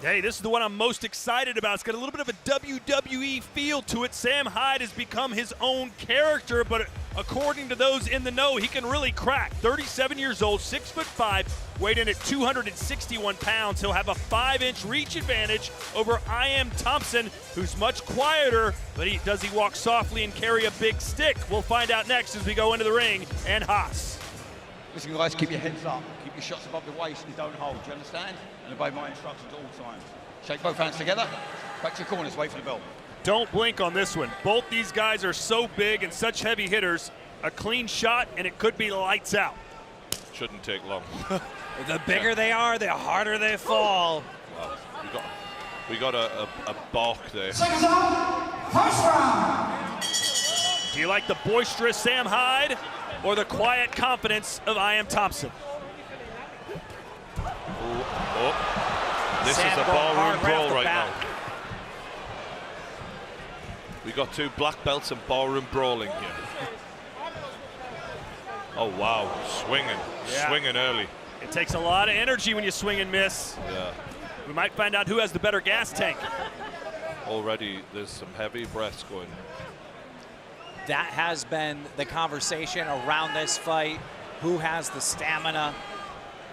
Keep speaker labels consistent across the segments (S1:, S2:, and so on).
S1: Hey, this is the one I'm most excited about. It's got a little bit of a WWE feel to it. Sam Hyde has become his own character, but according to those in the know, he can really crack. 37 years old, 6'5", weighed in at 261 pounds. He'll have a 5-inch reach advantage over iamthmpsn, who's much quieter, but does he walk softly and carry a big stick? We'll find out next as we go into the ring. And Haas.
S2: Listen guys, keep your heads up, keep your shots above the waist and don't hold, do you understand? And obey my instructions at all times. Shake both hands together, back to your corners, wait for the bell.
S1: Don't blink on this one. Both these guys are so big and such heavy hitters. A clean shot and it could be lights out.
S3: Shouldn't take long.
S4: The bigger they are, the harder they fall.
S3: Well, we got a balk there.
S5: Second round, first round.
S1: Do you like the boisterous Sam Hyde or the quiet confidence of iamthmpsn?
S3: This
S4: Sam
S3: is a
S4: going
S3: ballroom
S4: hard
S3: brawl
S4: off the
S3: right
S4: bat.
S3: now. We got two black belts and ballroom brawling here. Oh wow, swinging early.
S1: It takes a lot of energy when you swing and miss.
S3: Yeah.
S1: We might find out who has the better gas tank.
S3: Already there's some heavy breaths going.
S4: That has been the conversation around this fight. Who has the stamina?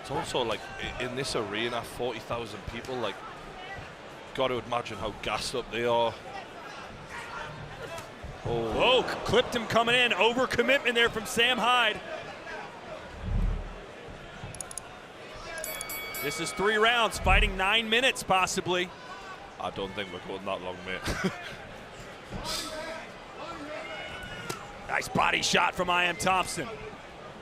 S3: It's also like in this arena, 40,000 people, like, got to imagine how gassed up they are.
S1: Oh, clipped him coming in. Overcommitment there from Sam Hyde. This is 3 rounds, fighting 9 minutes possibly.
S3: I don't think we're going that long, mate.
S1: Nice body shot from iamthmpsn.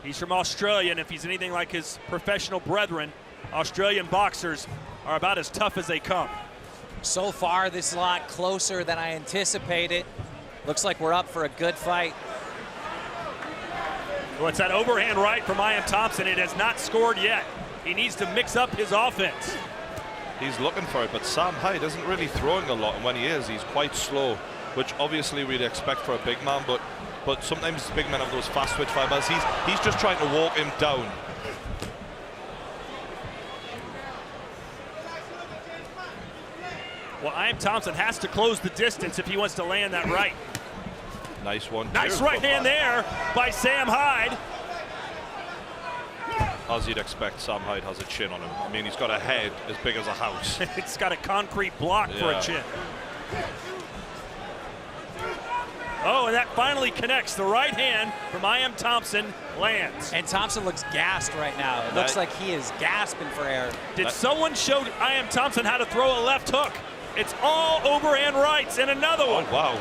S1: He's from Australia, and if he's anything like his professional brethren, Australian boxers are about as tough as they come.
S4: So far, this is a lot closer than I anticipated. Looks like we're up for a good fight.
S1: Well, it's that overhand right from iamthmpsn. It has not scored yet. He needs to mix up his offense.
S3: He's looking for it, but Sam Hyde isn't really throwing a lot, and when he is, he's quite slow, which obviously we'd expect for a big man, but sometimes big men have those fast twitch fibers. He's just trying to walk him down.
S1: Well, iamthmpsn has to close the distance if he wants to land that right.
S3: Nice one.
S1: Nice right hand there by Sam Hyde.
S3: As you'd expect, Sam Hyde has a chin on him. I mean, he's got a head as big as a house.
S1: It's got a concrete block for a chin. Oh, and that finally connects. The right hand from iamthmpsn lands.
S4: And Thompson looks gassed right now. It looks like he is gasping for air.
S1: Did someone show iamthmpsn how to throw a left hook? It's all overhand rights and another one.
S3: Oh, wow.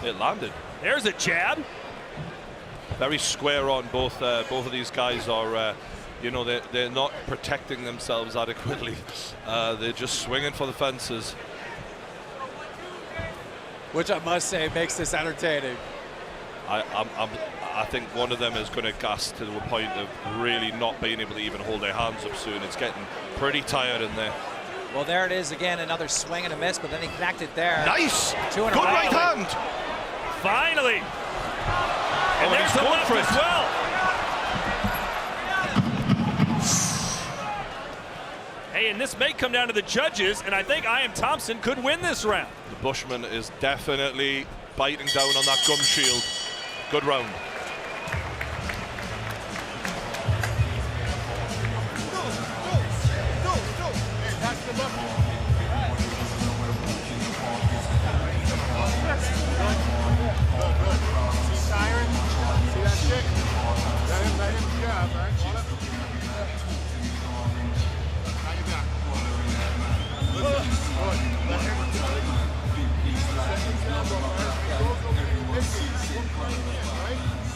S3: It landed.
S1: There's a jab.
S3: Very square on. Both of these guys are, you know, they're not protecting themselves adequately. They're just swinging for the fences.
S4: Which I must say makes this entertaining.
S3: I think one of them is going to gas to the point of really not being able to even hold their hands up soon. It's getting pretty tired in there.
S4: Well, there it is again, another swing and a miss, but then he connected there.
S3: Nice!
S4: Two in a
S3: Good
S4: row.
S3: right hand!
S1: Finally! And there's the left as well. Hey, and this may come down to the judges, and I think iamthmpsn could win this round.
S3: The Bushman is definitely biting down on that gum shield. Good round.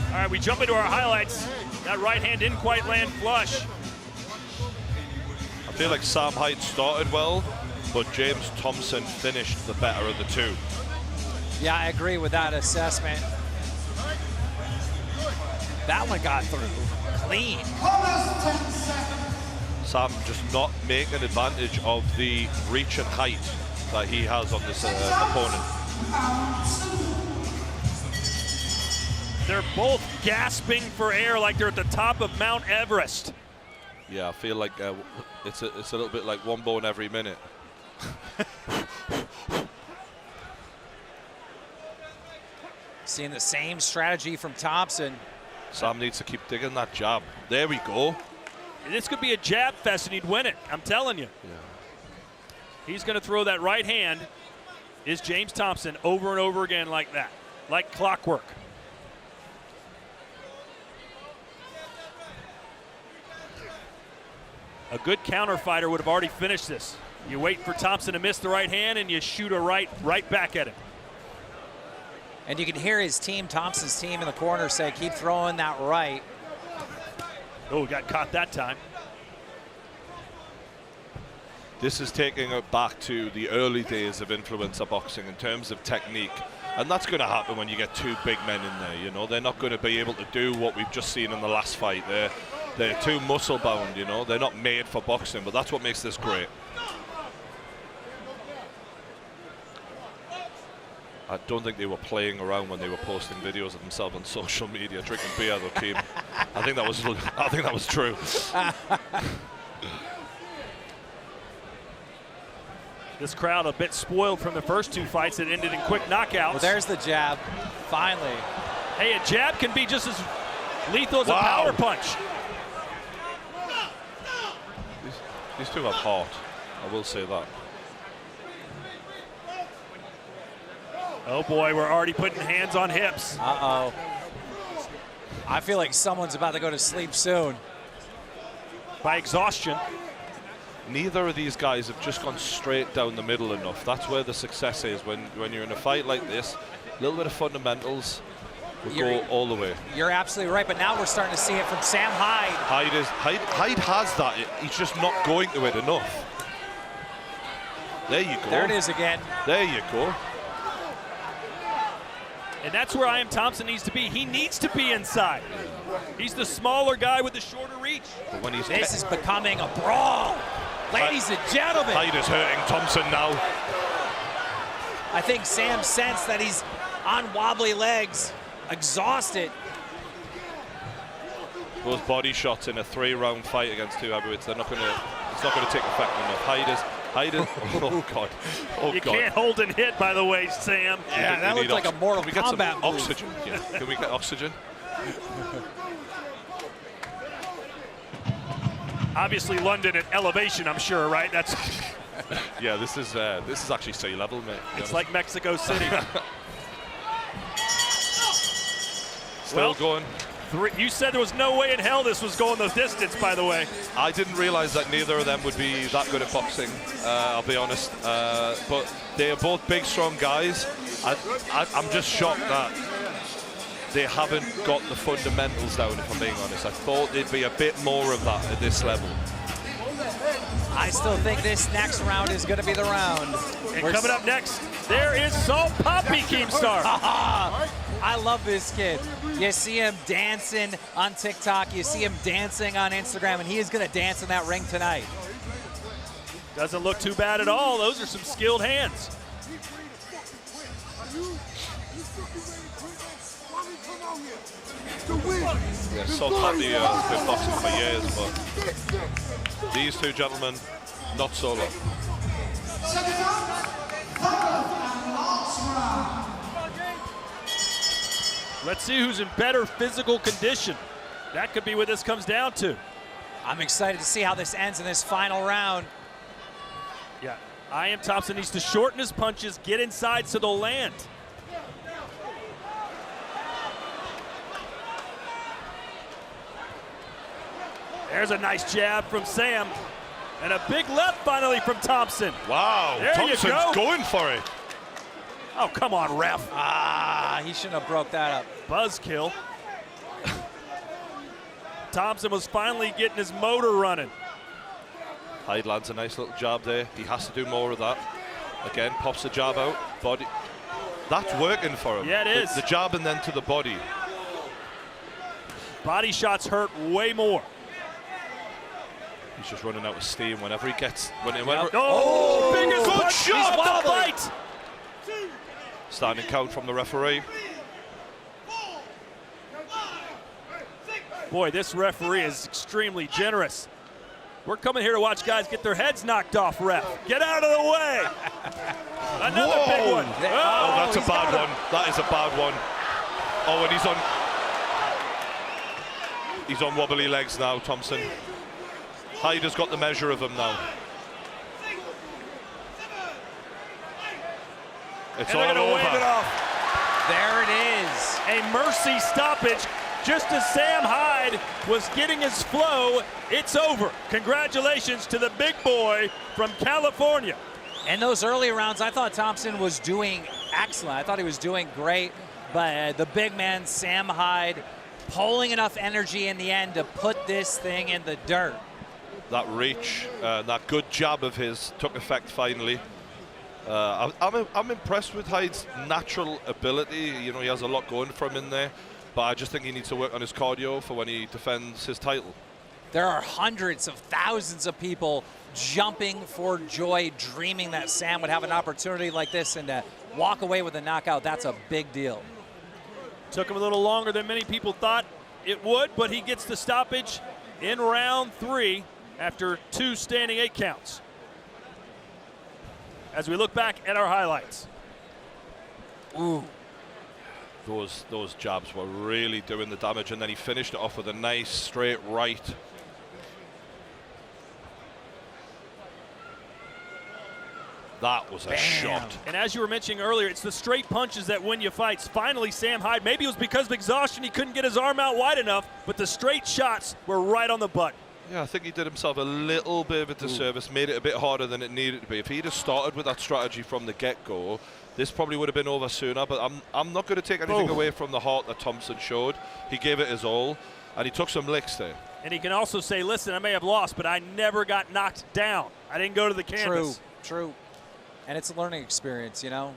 S1: All right, we jump into our highlights. That right hand didn't quite land flush.
S3: I feel like Sam Hyde started well, but James Thompson finished the better of the two.
S4: Yeah, I agree with that assessment. That one got through clean.
S3: Sam just not making advantage of the reach and height that he has on this opponent.
S1: They're both gasping for air like they're at the top of Mount Everest.
S3: Yeah, I feel like it's a little bit like one bone every minute.
S4: Seeing the same strategy from Thompson.
S3: Sam needs to keep digging that jab. There we go.
S1: This could be a jab fest and he'd win it. I'm telling you.
S3: Yeah.
S1: He's going to throw that right hand. Is James Thompson over and over again like that, like clockwork. A good counter fighter would have already finished this. You wait for Thompson to miss the right hand and you shoot a right back at him.
S4: And you can hear his team, Thompson's team in the corner say, keep throwing that right.
S1: Oh, got caught that time.
S3: This is taking it back to the early days of influencer boxing in terms of technique. And that's going to happen when you get two big men in there. You know, they're not going to be able to do what we've just seen in the last fight. They're too muscle bound, you know. They're not made for boxing, but that's what makes this great. I don't think they were playing around when they were posting videos of themselves on social media drinking beer, though, Keem. I think that was true.
S1: This crowd a bit spoiled from the first two fights that ended in quick knockouts.
S4: Well, there's the jab, finally.
S1: Hey, a jab can be just as lethal as
S3: Wow.
S1: a power punch.
S3: These two have heart, I will say that.
S1: Oh boy, we're already putting hands on hips.
S4: Uh-oh. I feel like someone's about to go to sleep soon.
S1: By exhaustion.
S3: Neither of these guys have just gone straight down the middle enough. That's where the success is. When you're in a fight like this, a little bit of fundamentals will go all the way.
S4: You're absolutely right, but now we're starting to see it from Sam Hyde.
S3: Hyde has that. He's just not going to it enough. There you go.
S4: There it is again.
S3: There you go.
S1: And that's where Thompson needs to be. He needs to be inside. He's the smaller guy with the shorter reach.
S3: But when he's
S4: This is becoming a brawl. Ladies and gentlemen.
S3: Hyde is hurting Thompson now.
S4: I think Sam sensed that he's on wobbly legs, exhausted.
S3: Those body shots in a 3-round fight against two heavyweights, it's not going to take effect enough. Hyde is, oh God. Oh
S1: You
S3: God.
S1: can't hold and hit, by the way, Sam.
S4: Yeah, that looked like a Mortal
S3: Can we get some
S4: Kombat move.
S3: oxygen? Yeah. Can we get oxygen?
S1: Obviously London at elevation, I'm sure, right? That's
S3: Yeah, this is actually sea level, mate.
S1: it's like Mexico City.
S3: Still going.
S1: You said there was no way in hell this was going the distance, by the way.
S3: I didn't realize that neither of them would be that good at boxing, I'll be honest. But they are both big, strong guys. I'm just shocked that they haven't got the fundamentals down, if I'm being honest. I thought there'd be a bit more of that at this level.
S4: I still think this next round is going to be the round.
S1: And coming up next, there is Salt Poppy Keemstar.
S4: I love this kid. You see him dancing on TikTok. You see him dancing on Instagram, and he is going to dance in that ring tonight.
S1: Doesn't look too bad at all. Those are some skilled hands.
S3: Yeah, Salt Poppy has been boxing for years, but these two gentlemen, not so long.
S5: Second round, third and last round.
S1: Let's see who's in better physical condition. That could be what this comes down to.
S4: I'm excited to see how this ends in this final round.
S1: Yeah, Thompson needs to shorten his punches, get inside so they'll land. There's a nice jab from Sam. And a big left finally from Thompson.
S3: Wow,
S1: There you
S3: Thompson's
S1: go.
S3: going for it.
S1: Oh, come on, ref.
S4: He shouldn't have broke that up.
S1: Buzzkill. Thompson was finally getting his motor running.
S3: Hyde lands a nice little jab there. He has to do more of that. Again, pops the jab out, body. That's working for him.
S1: Yeah, it is.
S3: The jab and then to the body.
S1: Body shots hurt way more.
S3: He's just running out of steam whenever he gets.
S1: Oh, biggest
S3: good
S1: punch
S3: shot!
S1: of the fight.
S3: Standing count from the referee.
S1: Boy, this referee is extremely generous. We're coming here to watch guys get their heads knocked off, ref. Get out of the way. Another big one.
S3: Oh, that's a bad one. That is a bad one. Oh, and he's on wobbly legs now, Thompson. Hyde has got the measure of him now. It's
S1: and
S3: all
S1: they're gonna
S3: over.
S1: wave it off.
S4: There it is.
S1: A mercy stoppage. Just as Sam Hyde was getting his flow, it's over. Congratulations to the big boy from California.
S4: In those early rounds, I thought Thompson was doing excellent. I thought he was doing great, but the big man, Sam Hyde, pulling enough energy in the end to put this thing in the dirt.
S3: That reach, that good jab of his took effect finally. I'm impressed with Hyde's natural ability. You know, he has a lot going for him in there, but I just think he needs to work on his cardio for when he defends his title.
S4: There are hundreds of thousands of people jumping for joy, dreaming that Sam would have an opportunity like this and to walk away with a knockout. That's a big deal.
S1: Took him a little longer than many people thought it would, but he gets the stoppage in round 3 after 2 standing 8 counts. As we look back at our highlights.
S4: Ooh.
S3: Those jabs were really doing the damage, and then he finished it off with a nice straight right. That was a shot.
S1: And as you were mentioning earlier, it's the straight punches that win you fights. Finally, Sam Hyde, maybe it was because of exhaustion, he couldn't get his arm out wide enough, but the straight shots were right on the button.
S3: Yeah, I think he did himself a little bit of a disservice, made it a bit harder than it needed to be. If he'd have started with that strategy from the get-go, this probably would have been over sooner, but I'm not going to take anything away from the heart that Thompson showed. He gave it his all, and he took some licks there.
S1: And he can also say, listen, I may have lost, but I never got knocked down. I didn't go to the canvas.
S4: True. And it's a learning experience, you know,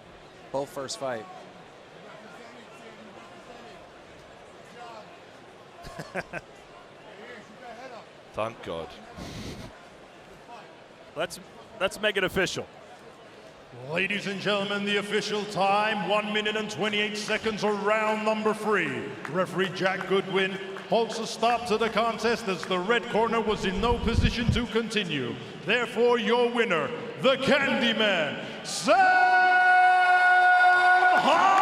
S4: both first fight.
S3: Thank God.
S1: Let's make it official.
S6: Ladies and gentlemen, the official time, 1 minute and 28 seconds of round number 3. Referee Jack Goodwin halts a stop to the contest as the red corner was in no position to continue. Therefore, your winner, the Candyman, Sam Hyde!